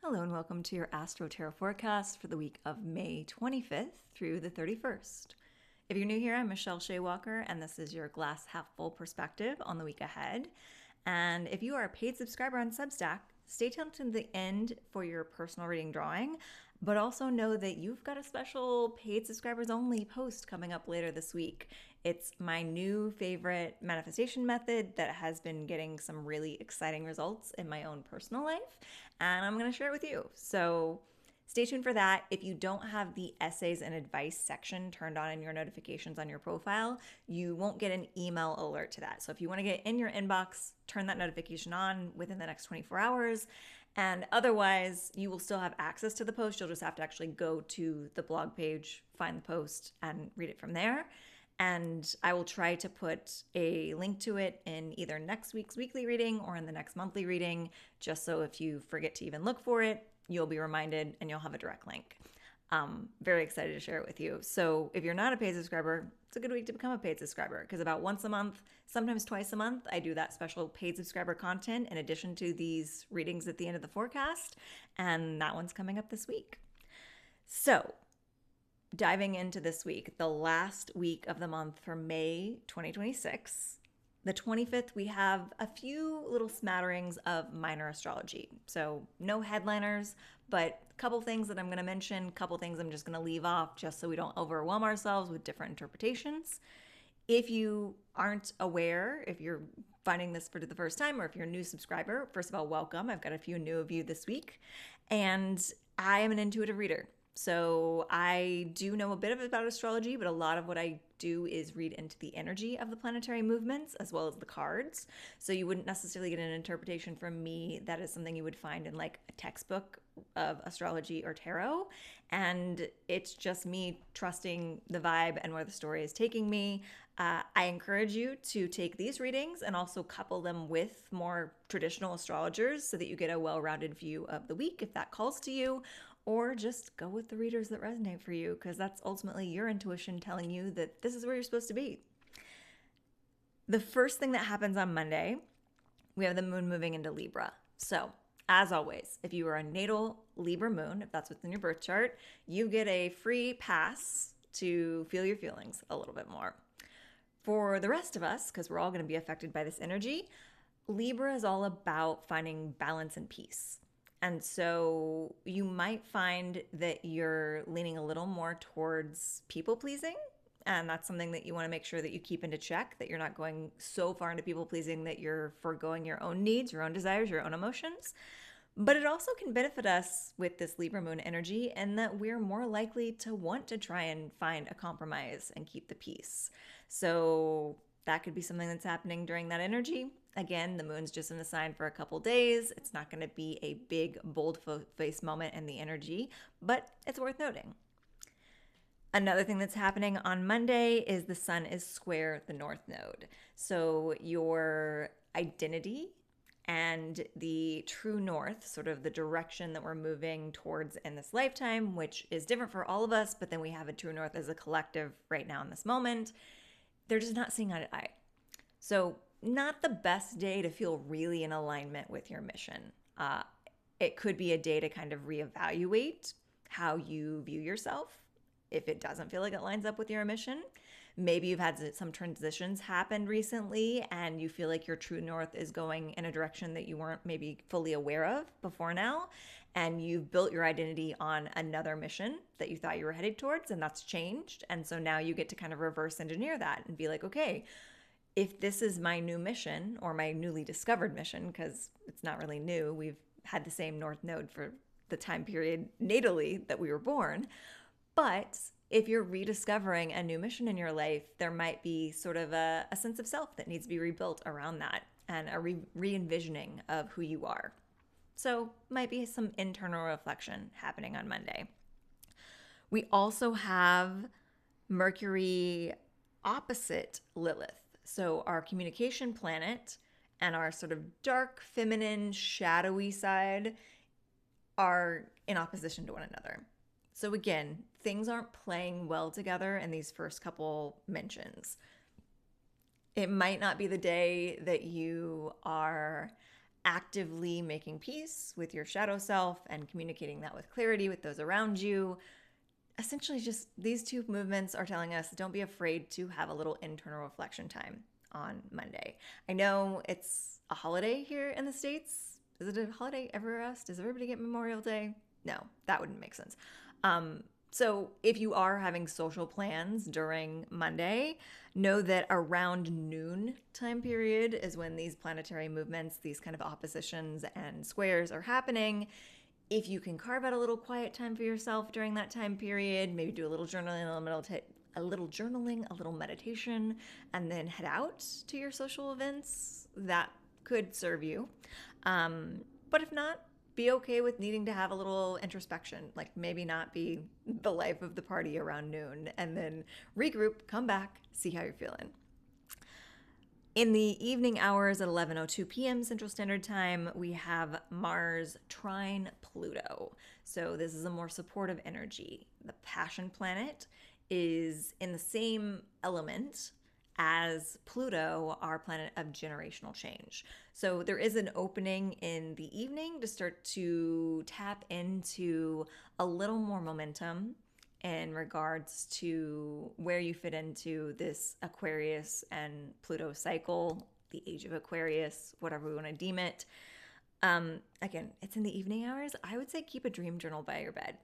Hello and welcome to your Astro Tarot forecast for the week of May 25th through the 31st. If you're new here, I'm Michelle Shea Walker, and this is your glass half full perspective on the week ahead. And if you are a paid subscriber on Substack, stay tuned to the end for your personal reading drawing, but also know that you've got a special paid subscribers only post coming up later this week. It's my new favorite manifestation method that has been getting some really exciting results in my own personal life, and I'm going to share it with you. So stay tuned for that. If you don't have the essays and advice section turned on in your notifications on your profile, you won't get an email alert to that. So if you want to get in your inbox, turn that notification on within the next 24 hours. And otherwise, you will still have access to the post. You'll just have to actually go to the blog page, find the post, and read it from there. And I will try to put a link to it in either next week's weekly reading or in the next monthly reading, just so if you forget to even look for it, you'll be reminded and you'll have a direct link. Very excited to share it with you. So if you're not a paid subscriber, it's a good week to become a paid subscriber, because about once a month, sometimes twice a month, I do that special paid subscriber content in addition to these readings at the end of the forecast. And that one's coming up this week. So diving into this week, the last week of the month for May 2026, the 25th, we have a few little smatterings of minor astrology. So no headliners, but a couple things that I'm going to mention, a couple things I'm just going to leave off just so we don't overwhelm ourselves with different interpretations. If you aren't aware, if you're finding this for the first time, or if you're a new subscriber, first of all, welcome. I've got a few new of you this week, and I am an intuitive reader. So I do know a bit about astrology, but a lot of what I do is read into the energy of the planetary movements as well as the cards. So you wouldn't necessarily get an interpretation from me that is something you would find in like a textbook of astrology or tarot. And it's just me trusting the vibe and where the story is taking me. I encourage you to take these readings and also couple them with more traditional astrologers so that you get a well-rounded view of the week if that calls to you. Or just go with the readers that resonate for you, because that's ultimately your intuition telling you that this is where you're supposed to be. The first thing that happens on Monday, we have the moon moving into Libra. So, as always, if you are a natal Libra moon, if that's what's in your birth chart, you get a free pass to feel your feelings a little bit more. For the rest of us, because we're all going to be affected by this energy, Libra is all about finding balance and peace. And so you might find that you're leaning a little more towards people pleasing. And that's something that you want to make sure that you keep into check, that you're not going so far into people pleasing that you're foregoing your own needs, your own desires, your own emotions. But it also can benefit us with this Libra moon energy, and that we're more likely to want to try and find a compromise and keep the peace. So that could be something that's happening during that energy. Again, the moon's just in a sign for a couple days. It's not going to be a big, bold-faced moment in the energy, but it's worth noting. Another thing that's happening on Monday is the sun is square the north node. So your identity and the true north, sort of the direction that we're moving towards in this lifetime, which is different for all of us, but then we have a true north as a collective right now in this moment, they're just not seeing eye to eye. So not the best day to feel really in alignment with your mission. It could be a day to kind of reevaluate how you view yourself if it doesn't feel like it lines up with your mission. Maybe you've had some transitions happen recently and you feel like your true north is going in a direction that you weren't maybe fully aware of before now, and you've built your identity on another mission that you thought you were headed towards, and that's changed. And so now you get to kind of reverse engineer that and be like, okay, if this is my new mission, or my newly discovered mission, because it's not really new, we've had the same north node for the time period natally that we were born. But if you're rediscovering a new mission in your life, there might be sort of a sense of self that needs to be rebuilt around that, and a re-envisioning of who you are. So might be some internal reflection happening on Monday. We also have Mercury opposite Lilith. So our communication planet and our sort of dark, feminine, shadowy side are in opposition to one another. So again, things aren't playing well together in these first couple mentions. It might not be the day that you are actively making peace with your shadow self and communicating that with clarity with those around you. Essentially, just these two movements are telling us don't be afraid to have a little internal reflection time on Monday. I know it's a holiday here in the States. Is it a holiday everywhere else? Does everybody get Memorial Day? No, that wouldn't make sense. So if you are having social plans during Monday, know that around noon time period is when these planetary movements, these kind of oppositions and squares are happening. If you can carve out a little quiet time for yourself during that time period, maybe do a little journaling, a little meditation, and then head out to your social events, that could serve you. But if not, be okay with needing to have a little introspection, like maybe not be the life of the party around noon, and then regroup, come back, see how you're feeling. In the evening hours at 11:02 p.m. Central Standard Time, we have Mars trine Pluto. So this is a more supportive energy. The Passion Planet is in the same element as Pluto, our planet of generational change. So there is an opening in the evening to start to tap into a little more momentum in regards to where you fit into this Aquarius and Pluto cycle, the age of Aquarius, whatever we want to deem it. Again, it's in the evening hours. I would say keep a dream journal by your bed,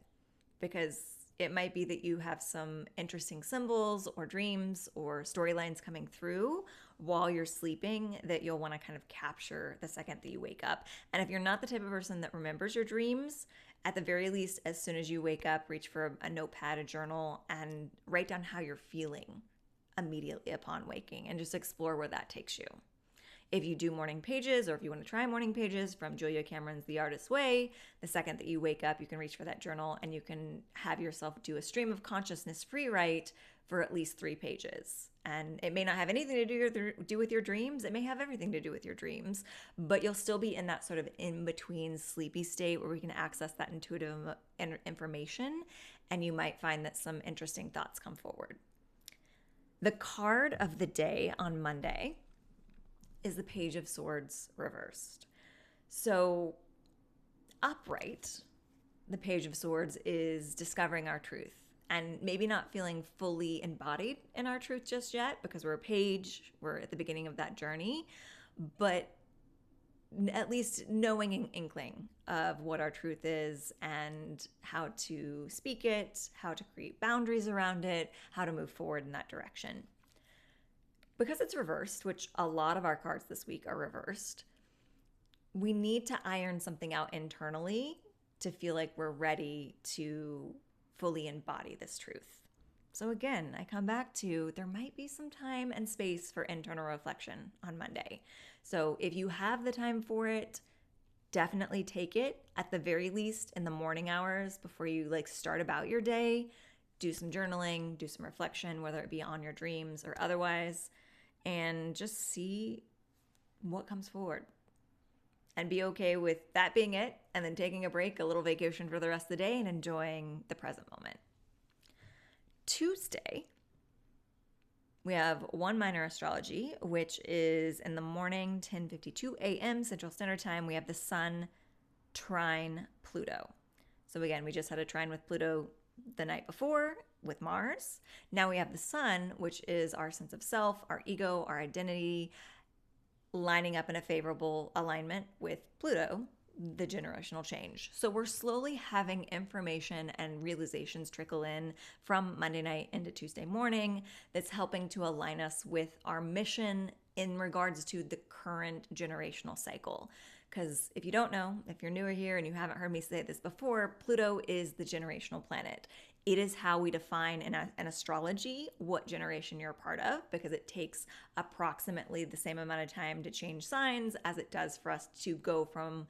because it might be that you have some interesting symbols or dreams or storylines coming through while you're sleeping that you'll want to kind of capture the second that you wake up. And if you're not the type of person that remembers your dreams, at the very least, as soon as you wake up, reach for a notepad, a journal, and write down how you're feeling immediately upon waking and just explore where that takes you. If you do morning pages, or if you want to try morning pages from Julia Cameron's The Artist's Way, the second that you wake up, you can reach for that journal and you can have yourself do a stream of consciousness free write for at least 3 pages. And it may not have anything to do with your dreams. It may have everything to do with your dreams, but you'll still be in that sort of in-between sleepy state where we can access that intuitive information, and you might find that some interesting thoughts come forward. The card of the day on Monday is the Page of Swords reversed. So upright, the Page of Swords is discovering our truth and maybe not feeling fully embodied in our truth just yet, because we're a page, we're at the beginning of that journey, but at least knowing an inkling of what our truth is and how to speak it, how to create boundaries around it, how to move forward in that direction. Because it's reversed, which a lot of our cards this week are reversed, we need to iron something out internally to feel like we're ready to fully embody this truth. So again, I come back to there might be some time and space for internal reflection on Monday. So if you have the time for it, definitely take it. At the very least, in the morning hours before you start about your day, do some journaling, do some reflection, whether it be on your dreams or otherwise, and just see what comes forward. And be okay with that being it, and then taking a break, a little vacation for the rest of the day, and enjoying the present moment. Tuesday, we have one minor astrology, which is in the morning, 10:52 a.m. Central Standard Time. We have the Sun trine Pluto. So again, we just had a trine with Pluto the night before with Mars. Now we have the Sun, which is our sense of self, our ego, our identity, lining up in a favorable alignment with Pluto, the generational change. So we're slowly having information and realizations trickle in from Monday night into Tuesday morning that's helping to align us with our mission in regards to the current generational cycle. Because if you don't know, if you're newer here and you haven't heard me say this before, Pluto is the generational planet. It is how we define in astrology what generation you're a part of, because it takes approximately the same amount of time to change signs as it does for us to go from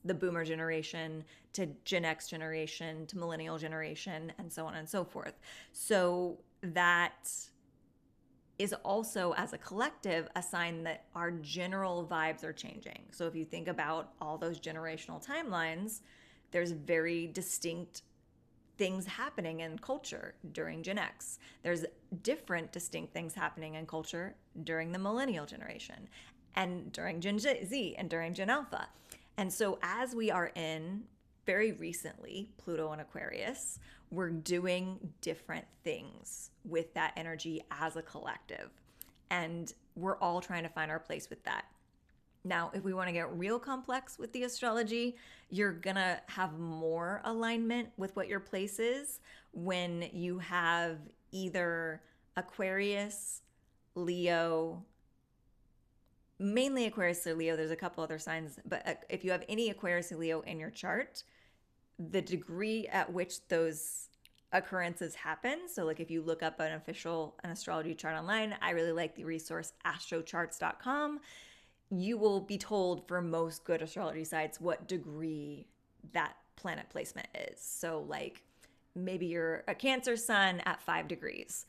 the boomer generation to Gen X generation to millennial generation and so on and so forth. So that is also, as a collective, a sign that our general vibes are changing. So if you think about all those generational timelines, there's very distinct things happening in culture during Gen X. There's different distinct things happening in culture during the millennial generation. and during Gen Z and during Gen Alpha. And so as we are in very recently Pluto and Aquarius, we're doing different things with that energy as a collective. And we're all trying to find our place with that. Now, if we want to get real complex with the astrology, you're going to have more alignment with what your place is when you have either Aquarius, Leo, mainly Aquarius or Leo. There's a couple other signs, but if you have any Aquarius or Leo in your chart, the degree at which those occurrences happen. So like if you look up an astrology chart online, I really like the resource astrocharts.com. You will be told for most good astrology sites what degree that planet placement is. So like maybe you're a Cancer sun at 5 degrees.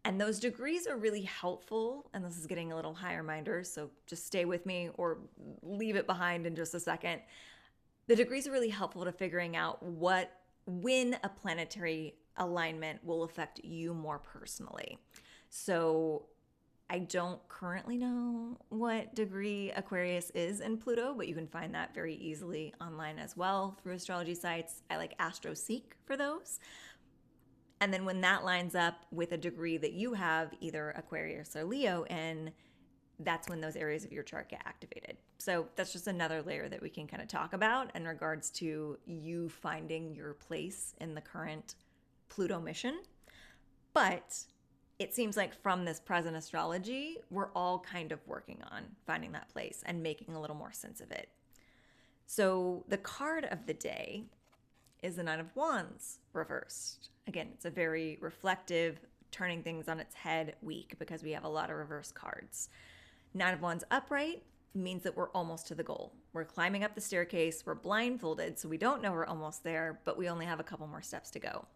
And those degrees are really helpful. And this is getting a little high reminder, so just stay with me or leave it behind in just a second. The degrees are really helpful to figuring out when a planetary alignment will affect you more personally. So I don't currently know what degree Aquarius is in Pluto, but you can find that very easily online as well through astrology sites. I like Astro for those. And then when that lines up with a degree that you have either Aquarius or Leo in, that's when those areas of your chart get activated. So that's just another layer that we can kind of talk about in regards to you finding your place in the current Pluto mission. But it seems like from this present astrology, we're all kind of working on finding that place and making a little more sense of it. So the card of the day is the Nine of Wands reversed. Again, it's a very reflective, turning things on its head week because we have a lot of reverse cards. Nine of Wands upright means that we're almost to the goal. We're climbing up the staircase, we're blindfolded, so we don't know we're almost there, but we only have a couple more steps to go.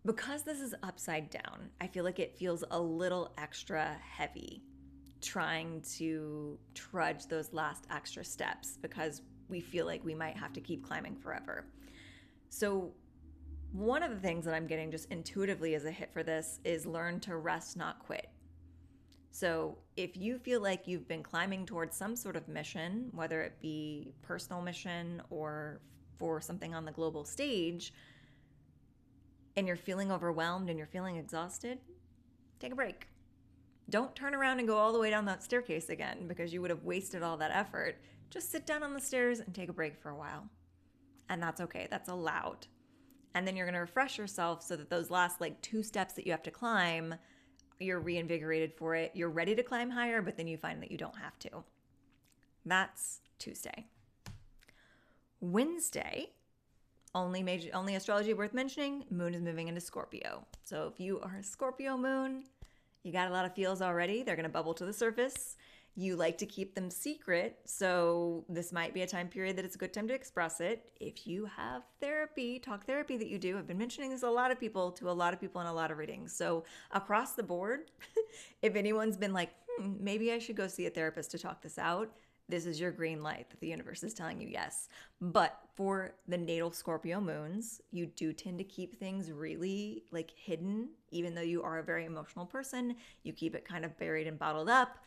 Because this is upside down, I feel like it feels a little extra heavy trying to trudge those last extra steps because we feel like we might have to keep climbing forever. So one of the things that I'm getting just intuitively as a hit for this is learn to rest, not quit. So if you feel like you've been climbing towards some sort of mission, whether it be personal mission or for something on the global stage, and you're feeling overwhelmed and you're feeling exhausted, take a break. Don't turn around and go all the way down that staircase again because you would have wasted all that effort. Just sit down on the stairs and take a break for a while. And that's okay. That's allowed. And then you're going to refresh yourself so that those last 2 steps that you have to climb, you're reinvigorated for it. You're ready to climb higher, but then you find that you don't have to. That's Tuesday. Wednesday, only astrology worth mentioning, moon is moving into Scorpio. So if you are a Scorpio moon, you got a lot of feels already. They're going to bubble to the surface. You like to keep them secret, so this might be a time period that it's a good time to express it. If you have talk therapy that you do, I've been mentioning this to a lot of people in a lot of readings. So across the board, if anyone's been like, maybe I should go see a therapist to talk this out, this is your green light that the universe is telling you yes. But for the natal Scorpio moons, you do tend to keep things really hidden, even though you are a very emotional person. You keep it kind of buried and bottled up.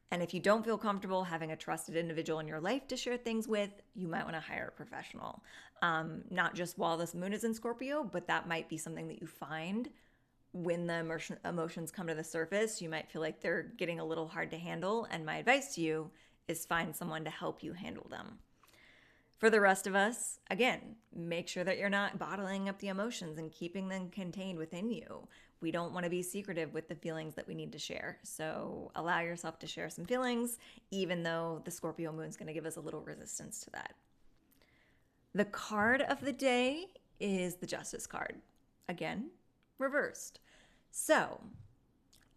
And if you don't feel comfortable having a trusted individual in your life to share things with, you might want to hire a professional. Not just while this moon is in Scorpio, but that might be something that you find when the emotions come to the surface. You might feel like they're getting a little hard to handle. And my advice to you is find someone to help you handle them. For the rest of us, again, make sure that you're not bottling up the emotions and keeping them contained within you. We don't want to be secretive with the feelings that we need to share. So allow yourself to share some feelings, even though the Scorpio moon is going to give us a little resistance to that. The card of the day is the Justice card. Again, reversed. So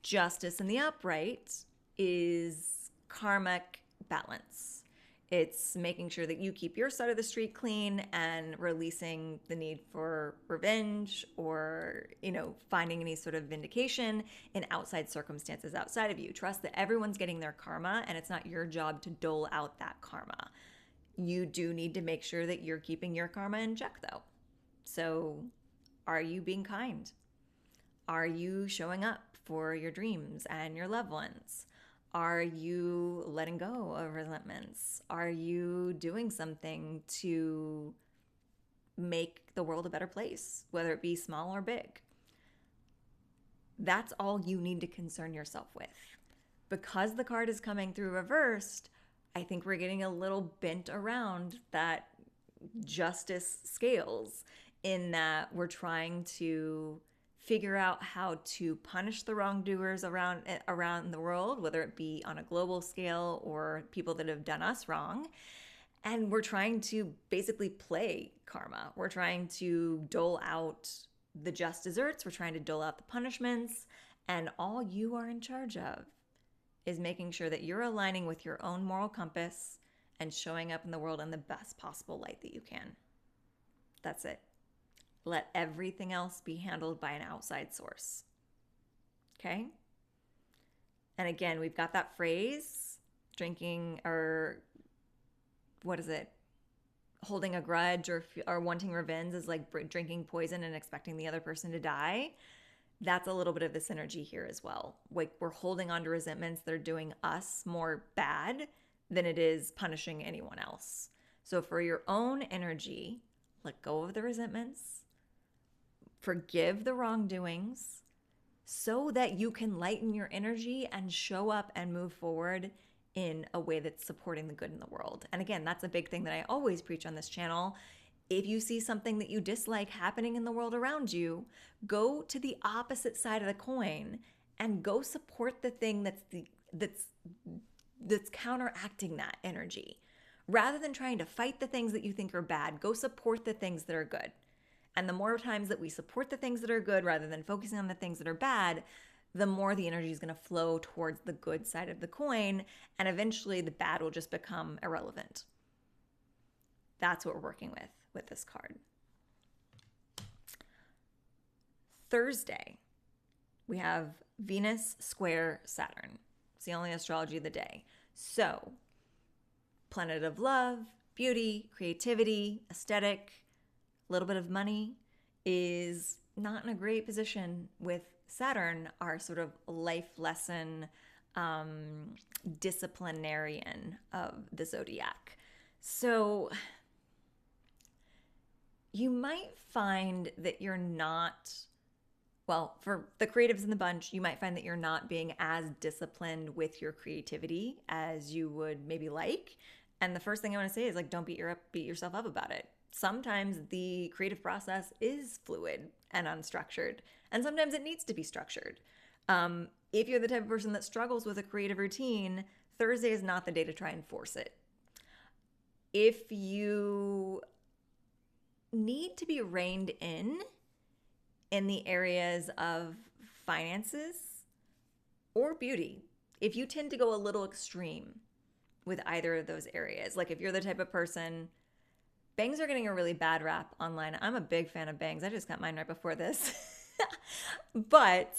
Justice in the upright is karmic balance. It's making sure that you keep your side of the street clean and releasing the need for revenge or, finding any sort of vindication in outside circumstances outside of you. Trust that everyone's getting their karma and it's not your job to dole out that karma. You do need to make sure that you're keeping your karma in check though. So are you being kind? Are you showing up for your dreams and your loved ones? Are you letting go of resentments? Are you doing something to make the world a better place, whether it be small or big? That's all you need to concern yourself with. Because the card is coming through reversed, I think we're getting a little bent around that justice scales, in that we're trying to figure out how to punish the wrongdoers around the world, whether it be on a global scale or people that have done us wrong. And we're trying to basically play karma. We're trying to dole out the just desserts. We're trying to dole out the punishments. And all you are in charge of is making sure that you're aligning with your own moral compass and showing up in the world in the best possible light that you can. That's it. Let everything else be handled by an outside source. Okay? And again, we've got that phrase, drinking, or what is it? Holding a grudge or wanting revenge is like drinking poison and expecting the other person to die. That's a little bit of this energy here as well. Like, we're holding on to resentments that are doing us more bad than it is punishing anyone else. So for your own energy, let go of the resentments, forgive the wrongdoings, so that you can lighten your energy and show up and move forward in a way that's supporting the good in the world. And again, that's a big thing that I always preach on this channel. If you see something that you dislike happening in the world around you, go to the opposite side of the coin and go support the thing that's counteracting that energy. Rather than trying to fight the things that you think are bad, go support the things that are good. And the more times that we support the things that are good rather than focusing on the things that are bad, the more the energy is going to flow towards the good side of the coin, and eventually the bad will just become irrelevant. That's what we're working with this card. Thursday, we have Venus square Saturn. It's the only astrology of the day. So, planet of love, beauty, creativity, aesthetic, a little bit of money, is not in a great position with Saturn, our sort of life lesson disciplinarian of the zodiac. So you might find that you're not, well, for the creatives in the bunch, you might find that you're not being as disciplined with your creativity as you would maybe like. And the first thing I want to say is, like, don't beat yourself up about it. Sometimes the creative process is fluid and unstructured, and sometimes it needs to be structured. If you're the type of person that struggles with a creative routine, Thursday is not the day to try and force it. If you need to be reined in the areas of finances or beauty, if you tend to go a little extreme with either of those areas, like if you're the type of person, bangs are getting a really bad rap online. I'm a big fan of bangs. I just got mine right before this. But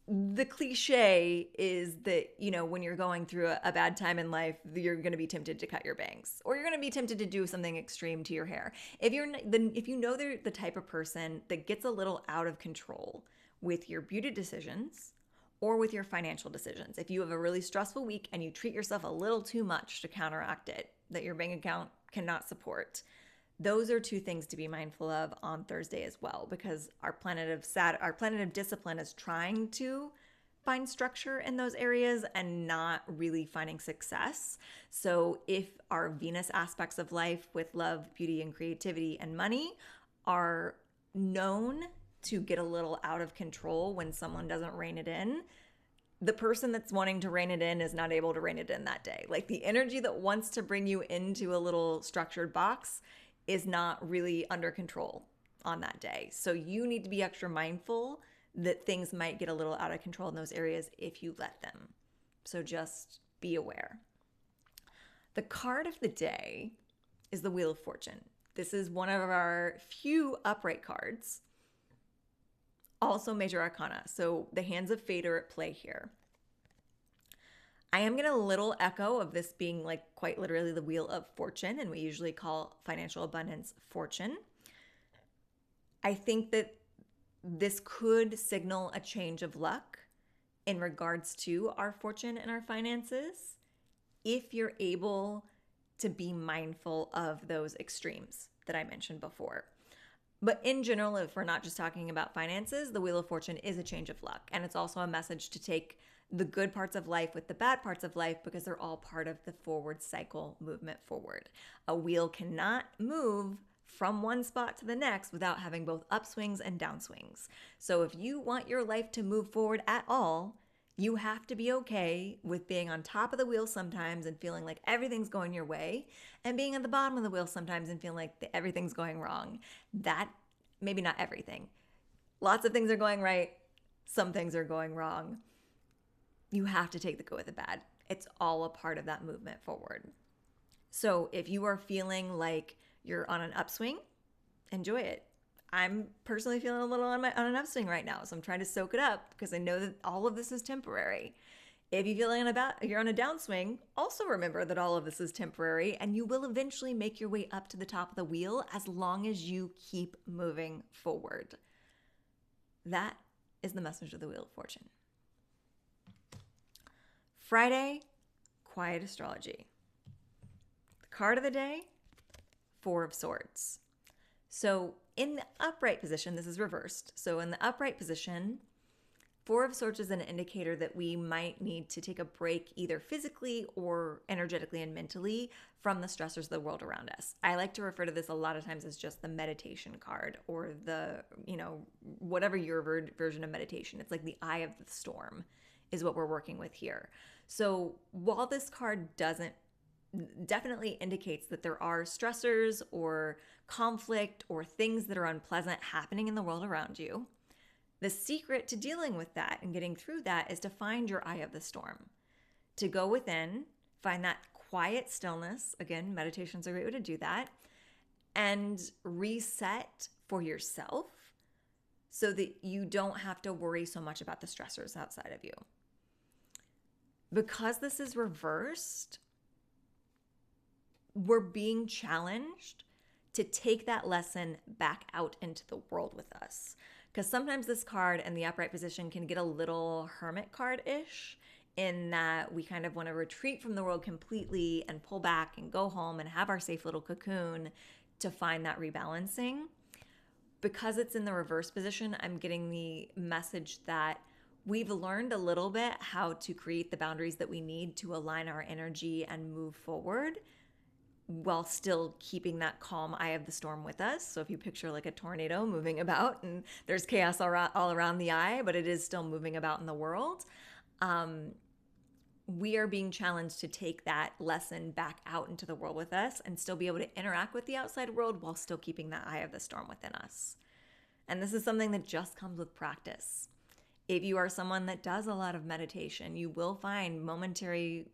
the cliche is that, you know, when you're going through a bad time in life, you're going to be tempted to cut your bangs, or you're going to be tempted to do something extreme to your hair. If you know they're the type of person that gets a little out of control with your beauty decisions or with your financial decisions, if you have a really stressful week and you treat yourself a little too much to counteract it, that your bank account cannot support, those are two things to be mindful of on Thursday as well, because our planet of discipline is trying to find structure in those areas and not really finding success. So if our Venus aspects of life with love, beauty, and creativity and money are known to get a little out of control when someone doesn't rein it in, the person that's wanting to rein it in is not able to rein it in that day. Like, the energy that wants to bring you into a little structured box is not really under control on that day. So you need to be extra mindful that things might get a little out of control in those areas if you let them. So just be aware. The card of the day is the Wheel of Fortune. This is one of our few upright cards. Also major arcana. So the hands of fate are at play here. I am getting a little echo of this being like quite literally the Wheel of Fortune, and we usually call financial abundance fortune. I think that this could signal a change of luck in regards to our fortune and our finances if you're able to be mindful of those extremes that I mentioned before. But in general, if we're not just talking about finances, the Wheel of Fortune is a change of luck. And it's also a message to take the good parts of life with the bad parts of life because they're all part of the forward cycle movement forward. A wheel cannot move from one spot to the next without having both upswings and downswings. So if you want your life to move forward at all, you have to be okay with being on top of the wheel sometimes and feeling like everything's going your way, and being at the bottom of the wheel sometimes and feeling like everything's going wrong. That, maybe not everything. Lots of things are going right. Some things are going wrong. You have to take the good with the bad. It's all a part of that movement forward. So if you are feeling like you're on an upswing, enjoy it. I'm personally feeling a little on an upswing right now, so I'm trying to soak it up because I know that all of this is temporary. If you feel you're on a downswing, also remember that all of this is temporary, and you will eventually make your way up to the top of the wheel as long as you keep moving forward. That is the message of the Wheel of Fortune. Friday, quiet astrology. The card of the day, Four of Swords. So in the upright position, this is reversed. So in the upright position, Four of Swords is an indicator that we might need to take a break either physically or energetically and mentally from the stressors of the world around us. I like to refer to this a lot of times as just the meditation card, or the, whatever your version of meditation. It's like the eye of the storm is what we're working with here. So while this card definitely indicates that there are stressors or conflict or things that are unpleasant happening in the world around you, the secret to dealing with that and getting through that is to find your eye of the storm, to go within, find that quiet stillness. Again, meditation's a great way to do that, and reset for yourself so that you don't have to worry so much about the stressors outside of you. Because this is reversed, we're being challenged to take that lesson back out into the world with us. Because sometimes this card in the upright position can get a little hermit card-ish, in that we kind of want to retreat from the world completely and pull back and go home and have our safe little cocoon to find that rebalancing. Because it's in the reverse position, I'm getting the message that we've learned a little bit how to create the boundaries that we need to align our energy and move forward, while still keeping that calm eye of the storm with us. So if you picture like a tornado moving about and there's chaos all around the eye, but it is still moving about in the world, we are being challenged to take that lesson back out into the world with us and still be able to interact with the outside world while still keeping that eye of the storm within us. And this is something that just comes with practice. If you are someone that does a lot of meditation, you will find momentary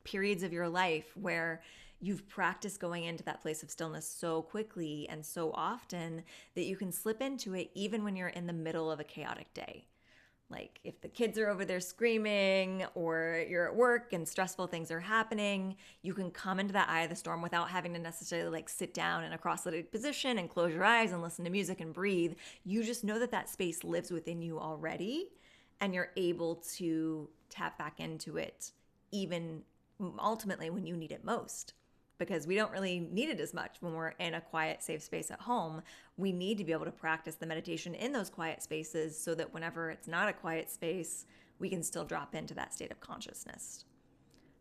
periods of your life where you've practiced going into that place of stillness so quickly and so often that you can slip into it even when you're in the middle of a chaotic day. Like if the kids are over there screaming, or you're at work and stressful things are happening, you can come into that eye of the storm without having to necessarily like sit down in a cross-legged position and close your eyes and listen to music and breathe. You just know that that space lives within you already, and you're able to tap back into it even ultimately when you need it most. Because we don't really need it as much when we're in a quiet, safe space at home. We need to be able to practice the meditation in those quiet spaces so that whenever it's not a quiet space, we can still drop into that state of consciousness.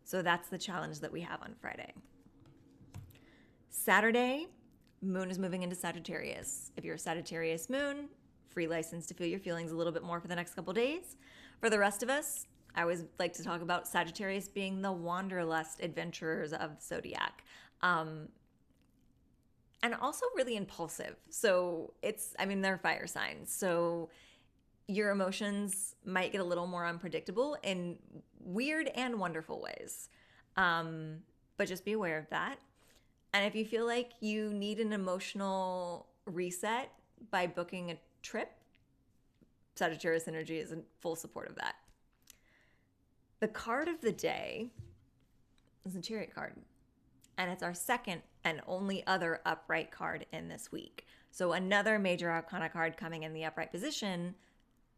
So that's the challenge that we have on Friday. Saturday, moon is moving into Sagittarius. If you're a Sagittarius moon, free license to feel your feelings a little bit more for the next couple days. For the rest of us, I always like to talk about Sagittarius being the wanderlust adventurers of the zodiac. And also really impulsive. So they're fire signs. So your emotions might get a little more unpredictable in weird and wonderful ways. But just be aware of that. And if you feel like you need an emotional reset by booking a trip, Sagittarius energy is in full support of that. The card of the day is the Chariot card, and it's our second and only other upright card in this week. So another major arcana card coming in the upright position.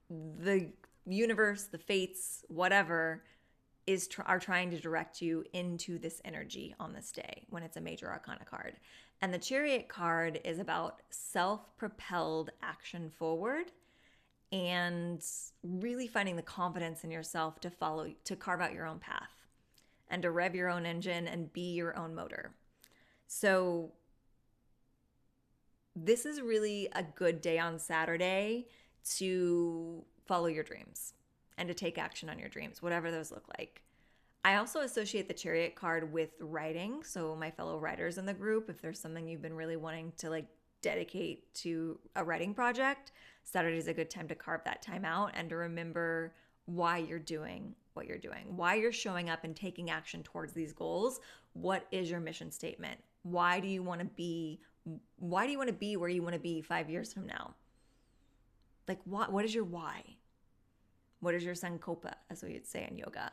The universe, the fates, whatever, are trying to direct you into this energy on this day when it's a major arcana card. And the Chariot card is about self-propelled action forward and really finding the confidence in yourself to carve out your own path and to rev your own engine and be your own motor. So this is really a good day on Saturday to follow your dreams and to take action on your dreams, whatever those look like. I also associate the Chariot card with writing. So my fellow writers in the group, if there's something you've been really wanting to dedicate to a writing project, Saturday is a good time to carve that time out and to remember why you're doing what you're doing, why you're showing up and taking action towards these goals. What is your mission statement? Why do you want to be where you want to be 5 years from now? What is your why? What is your sankalpa, as we would say in yoga?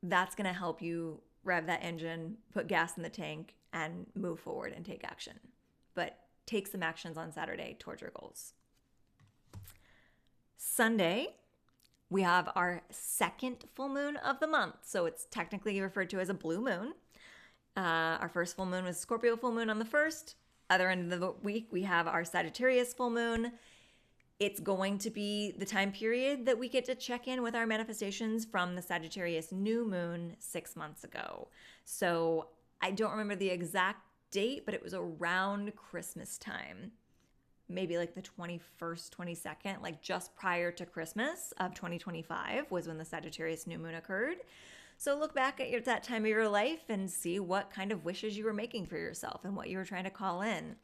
That's going to help you rev that engine, put gas in the tank, and move forward and take action. But take some actions on Saturday towards your goals. Sunday, we have our second full moon of the month. So it's technically referred to as a blue moon. Our first full moon was Scorpio full moon on the 1st. Other end of the week, we have our Sagittarius full moon. It's going to be the time period that we get to check in with our manifestations from the Sagittarius new moon 6 months ago. So I don't remember the exact date, but it was around Christmas time. Maybe like the 21st, 22nd, like just prior to Christmas of 2025 was when the Sagittarius new moon occurred. So look back at that time of your life and see what kind of wishes you were making for yourself and what you were trying to call in.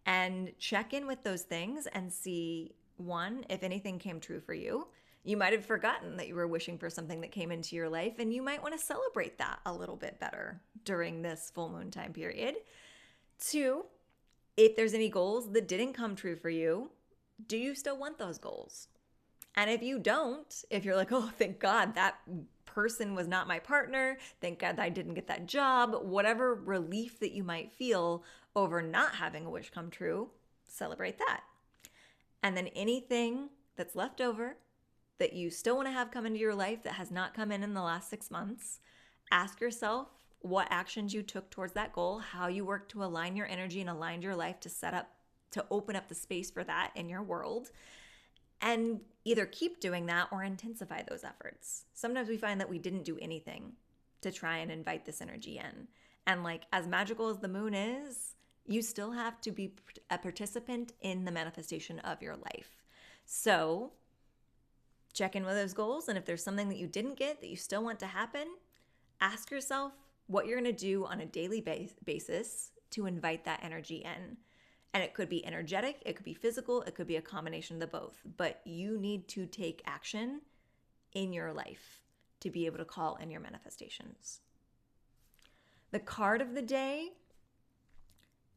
And check in with those things and see, one, if anything came true for you. You might have forgotten that you were wishing for something that came into your life, and you might want to celebrate that a little bit better during this full moon time period. 2, if there's any goals that didn't come true for you, do you still want those goals? And if you don't, if you're like, oh, thank God that person was not my partner, thank God I didn't get that job, whatever relief that you might feel over not having a wish come true, celebrate that. And then anything that's left over that you still want to have come into your life that has not come in the last 6 months, ask yourself what actions you took towards that goal, how you worked to align your energy and align your life to open up the space for that in your world, and either keep doing that or intensify those efforts. Sometimes we find that we didn't do anything to try and invite this energy in. And as magical as the moon is, you still have to be a participant in the manifestation of your life. So check in with those goals. And if there's something that you didn't get that you still want to happen, ask yourself what you're going to do on a daily basis to invite that energy in. And it could be energetic, it could be physical, it could be a combination of the both. But you need to take action in your life to be able to call in your manifestations. The card of the day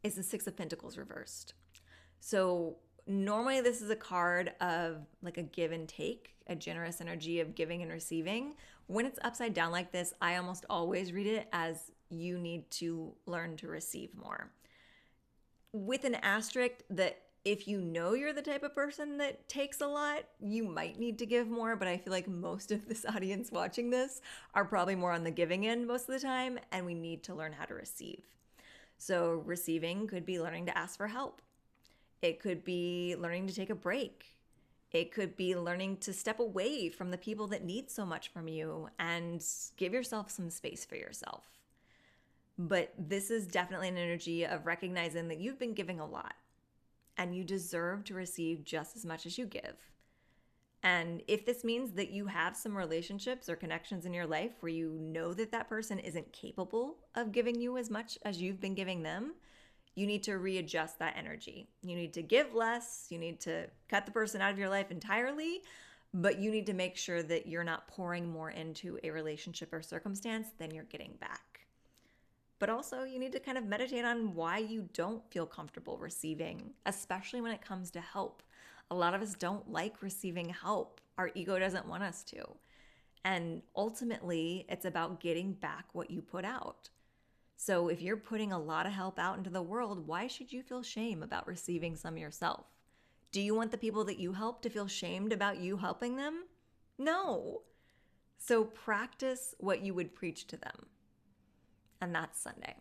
is the 6 of Pentacles reversed. So normally this is a card of a give and take, a generous energy of giving and receiving. When it's upside down like this, I almost always read it as you need to learn to receive more. With an asterisk that if you know you're the type of person that takes a lot, you might need to give more, but I feel like most of this audience watching this are probably more on the giving end most of the time, and we need to learn how to receive. So receiving could be learning to ask for help. It could be learning to take a break. It could be learning to step away from the people that need so much from you and give yourself some space for yourself. But this is definitely an energy of recognizing that you've been giving a lot and you deserve to receive just as much as you give. And if this means that you have some relationships or connections in your life where you know that that person isn't capable of giving you as much as you've been giving them, you need to readjust that energy. You need to give less. You need to cut the person out of your life entirely, but you need to make sure that you're not pouring more into a relationship or circumstance than you're getting back. But also, you need to kind of meditate on why you don't feel comfortable receiving, especially when it comes to help. A lot of us don't like receiving help. Our ego doesn't want us to. And ultimately, it's about getting back what you put out. So if you're putting a lot of help out into the world, why should you feel shame about receiving some yourself? Do you want the people that you help to feel shamed about you helping them? No. So practice what you would preach to them. And that's Sunday.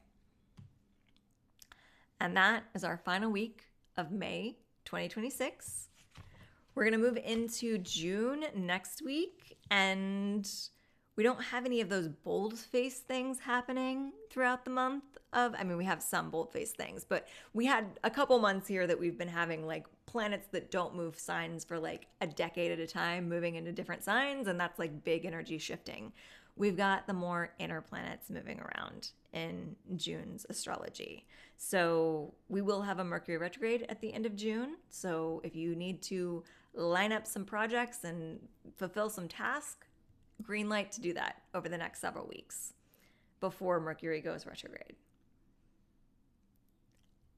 And that is our final week of May 2026. We're going to move into June next week, and we don't have any of those bold-faced things happening throughout the month of, we have some bold-faced things, but we had a couple months here that we've been having like planets that don't move signs for like a decade at a time, moving into different signs, and that's like big energy shifting. We've got the more inner planets moving around in June's astrology. So we will have a Mercury retrograde at the end of June. So if you need to line up some projects and fulfill some tasks, green light to do that over the next several weeks before Mercury goes retrograde.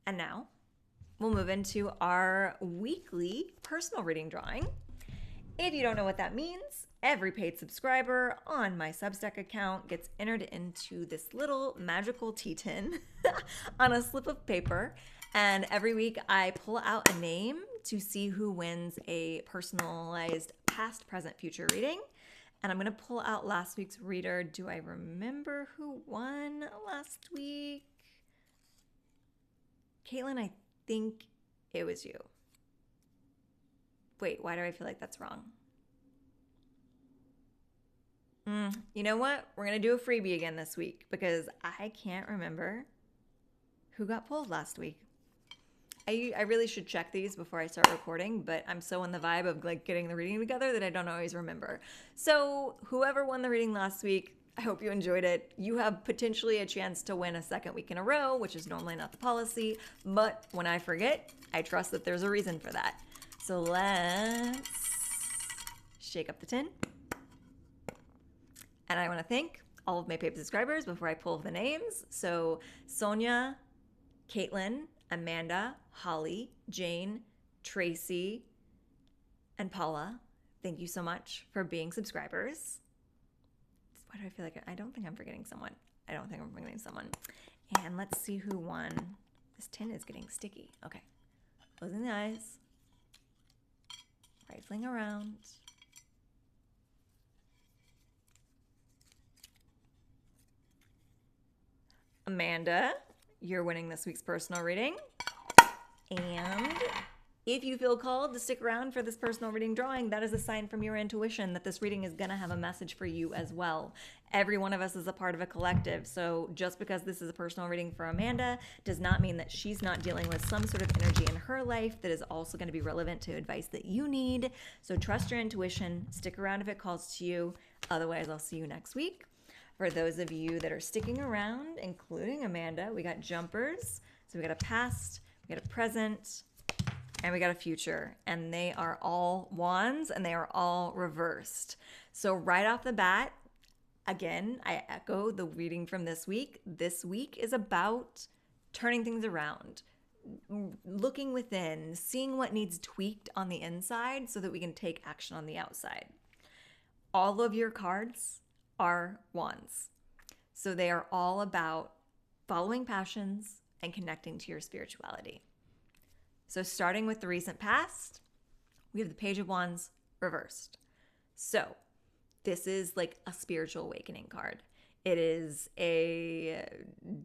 And now we'll move into our weekly personal reading drawing. If you don't know what that means, every paid subscriber on my Substack account gets entered into this little magical tea tin on a slip of paper. And every week I pull out a name to see who wins a personalized past, present, future reading. And I'm going to pull out last week's reader. Do I remember who won last week? Caitlin, I think it was you. Wait, why do I feel like that's wrong? You know what? We're going to do a freebie again this week because I can't remember who got pulled last week. I really should check these before I start recording, but I'm so in the vibe of like getting the reading together that I don't always remember. So whoever won the reading last week, I hope you enjoyed it. You have potentially a chance to win a second week in a row, which is normally not the policy, but when I forget, I trust that there's a reason for that. So let's shake up the tin. And I want to thank all of my paid subscribers before I pull the names. So Sonia, Caitlin, Amanda, Holly, Jane, Tracy, and Paula, thank you so much for being subscribers. Why do I feel like I don't think I'm forgetting someone. And let's see who won. This tin is getting sticky. Okay. Closing the eyes. Rifling around. Amanda, you're winning this week's personal reading. And if you feel called to stick around for this personal reading drawing, that is a sign from your intuition that this reading is going to have a message for you as well. Every one of us is a part of a collective. So just because this is a personal reading for Amanda does not mean that she's not dealing with some sort of energy in her life that is also going to be relevant to advice that you need. So trust your intuition. Stick around if it calls to you. Otherwise, I'll see you next week. For those of you that are sticking around, including Amanda, we got jumpers. So we got a past, we got a present, and we got a future. And they are all wands and they are all reversed. So right off the bat, again, I echo the reading from this week. This week is about turning things around, looking within, seeing what needs tweaked on the inside so that we can take action on the outside. All of your cards are wands. So they are all about following passions and connecting to your spirituality. So starting with the recent past, we have the Page of Wands reversed. So this is like a spiritual awakening card. It is a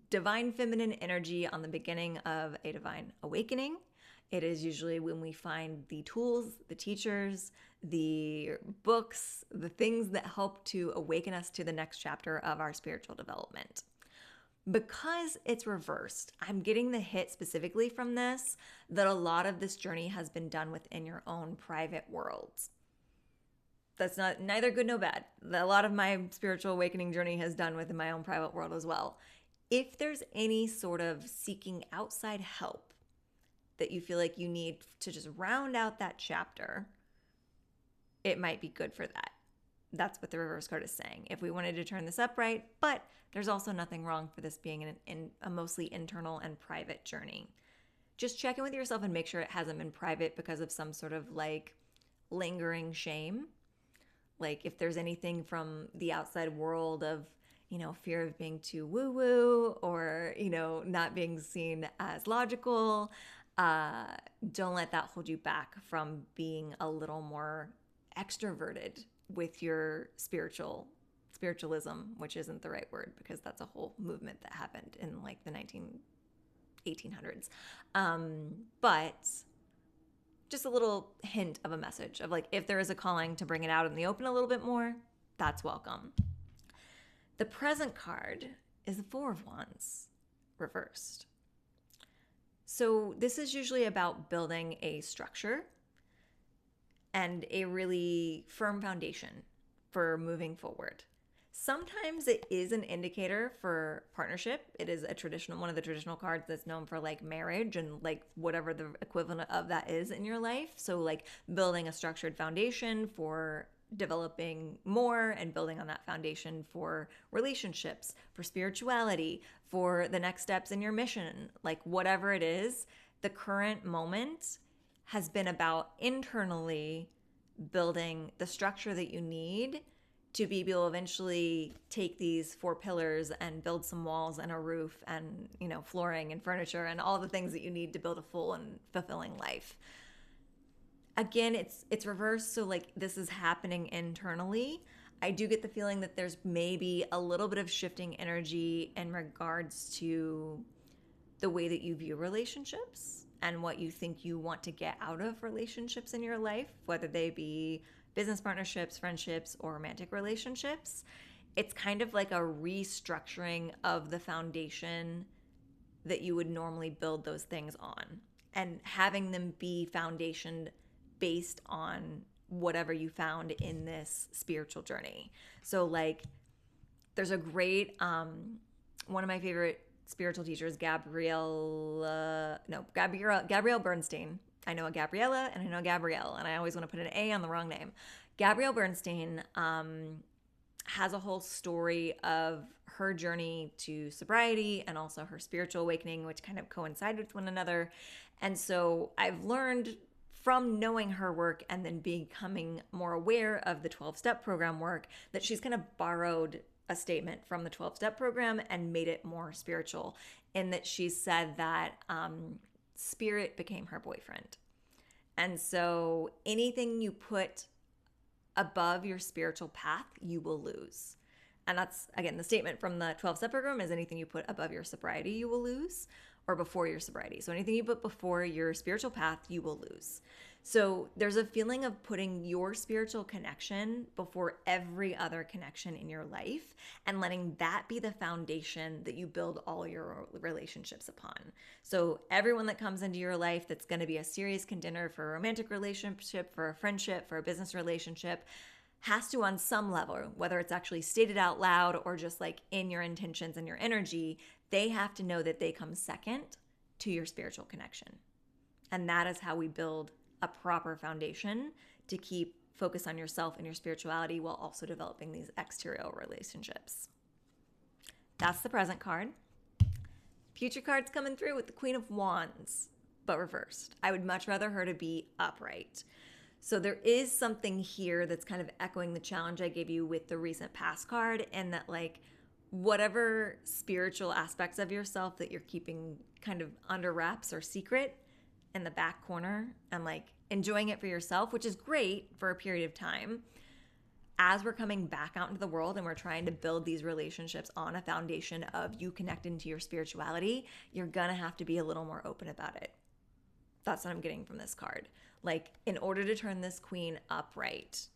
divine feminine energy on the beginning of a divine awakening. It is usually when we find the tools, the teachers, the books, the things that help to awaken us to the next chapter of our spiritual development. Because it's reversed, I'm getting the hit specifically from this that a lot of this journey has been done within your own private worlds. That's not neither good nor bad. A lot of my spiritual awakening journey has done within my own private world as well. If there's any sort of seeking outside help that you feel like you need to just round out that chapter, it might be good for that. That's what the reverse card is saying. If we wanted to turn this upright, but there's also nothing wrong for this being in a mostly internal and private journey. Just check in with yourself and make sure it hasn't been private because of some sort of like lingering shame. Like if there's anything from the outside world of, fear of being too woo-woo or, not being seen as logical, don't let that hold you back from being a little more extroverted with your spiritualism, which isn't the right word because that's a whole movement that happened in like the 1800s. But just a little hint of a message of like, if there is a calling to bring it out in the open a little bit more, that's welcome. The present card is the Four of Wands reversed. So this is usually about building a structure and a really firm foundation for moving forward. Sometimes it is an indicator for partnership. It is one of the traditional cards that's known for like marriage and like whatever the equivalent of that is in your life. So like building a structured foundation for developing more and building on that foundation for relationships, for spirituality, for the next steps in your mission, like whatever it is, the current moment has been about internally building the structure that you need to be able to eventually take these 4 pillars and build some walls and a roof and, flooring and furniture and all the things that you need to build a full and fulfilling life. Again, it's reversed, so like this is happening internally. I do get the feeling that there's maybe a little bit of shifting energy in regards to the way that you view relationships and what you think you want to get out of relationships in your life, whether they be business partnerships, friendships, or romantic relationships. It's kind of like a restructuring of the foundation that you would normally build those things on and having them be foundationed based on whatever you found in this spiritual journey. So like there's a great, one of my favorite spiritual teachers, Gabrielle Bernstein. I know a Gabriella and I know a Gabrielle, and I always want to put an A on the wrong name. Gabrielle Bernstein has a whole story of her journey to sobriety and also her spiritual awakening, which kind of coincide with one another. And so I've learned from knowing her work and then becoming more aware of the 12-step program work that she's kind of borrowed a statement from the 12-step program and made it more spiritual, in that she said that spirit became her boyfriend. And so anything you put above your spiritual path, you will lose. And that's, again, the statement from the 12-step program is anything you put above your sobriety, you will lose, or before your sobriety. So anything you put before your spiritual path, you will lose. So there's a feeling of putting your spiritual connection before every other connection in your life and letting that be the foundation that you build all your relationships upon. So everyone that comes into your life that's going to be a serious contender for a romantic relationship, for a friendship, for a business relationship, has to, on some level, whether it's actually stated out loud or just like in your intentions and your energy, they have to know that they come second to your spiritual connection. And that is how we build a proper foundation to keep focus on yourself and your spirituality while also developing these exterior relationships. That's the present card. Future card's coming through with the Queen of Wands, but reversed. I would much rather her to be upright. So there is something here that's kind of echoing the challenge I gave you with the recent past card, and that like whatever spiritual aspects of yourself that you're keeping kind of under wraps or secret in the back corner and like enjoying it for yourself, which is great for a period of time. As we're coming back out into the world and we're trying to build these relationships on a foundation of you connecting to your spirituality, you're gonna have to be a little more open about it. That's what I'm getting from this card. Like, in order to turn this queen upright,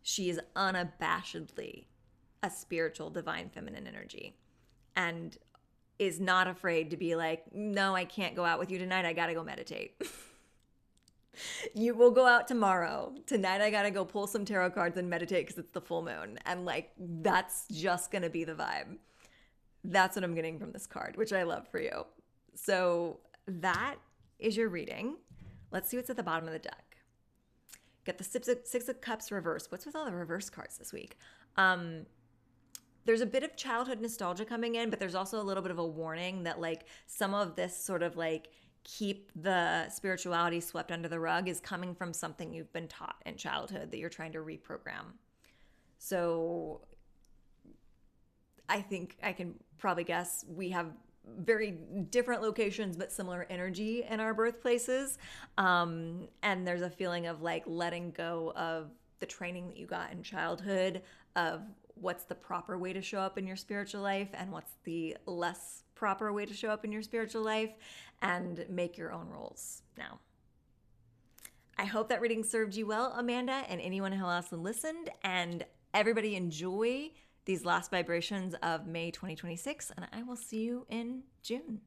she is unabashedly a spiritual, divine, feminine energy and is not afraid to be like, no, I can't go out with you tonight. I got to go meditate. You will go out tomorrow. Tonight, I got to go pull some tarot cards and meditate because it's the full moon. And like, that's just going to be the vibe. That's what I'm getting from this card, which I love for you. So that is your reading. Let's see what's at the bottom of the deck. Got the Six of Cups reversed. What's with all the reverse cards this week? There's a bit of childhood nostalgia coming in, but there's also a little bit of a warning that like some of this sort of like keep the spirituality swept under the rug is coming from something you've been taught in childhood that you're trying to reprogram. So I think I can probably guess we have very different locations but similar energy in our birthplaces. And there's a feeling of like letting go of the training that you got in childhood of what's the proper way to show up in your spiritual life and what's the less proper way to show up in your spiritual life, and make your own rules now. I hope that reading served you well, Amanda, and anyone who else listened. And everybody enjoy these last vibrations of May 2026, and I will see you in June.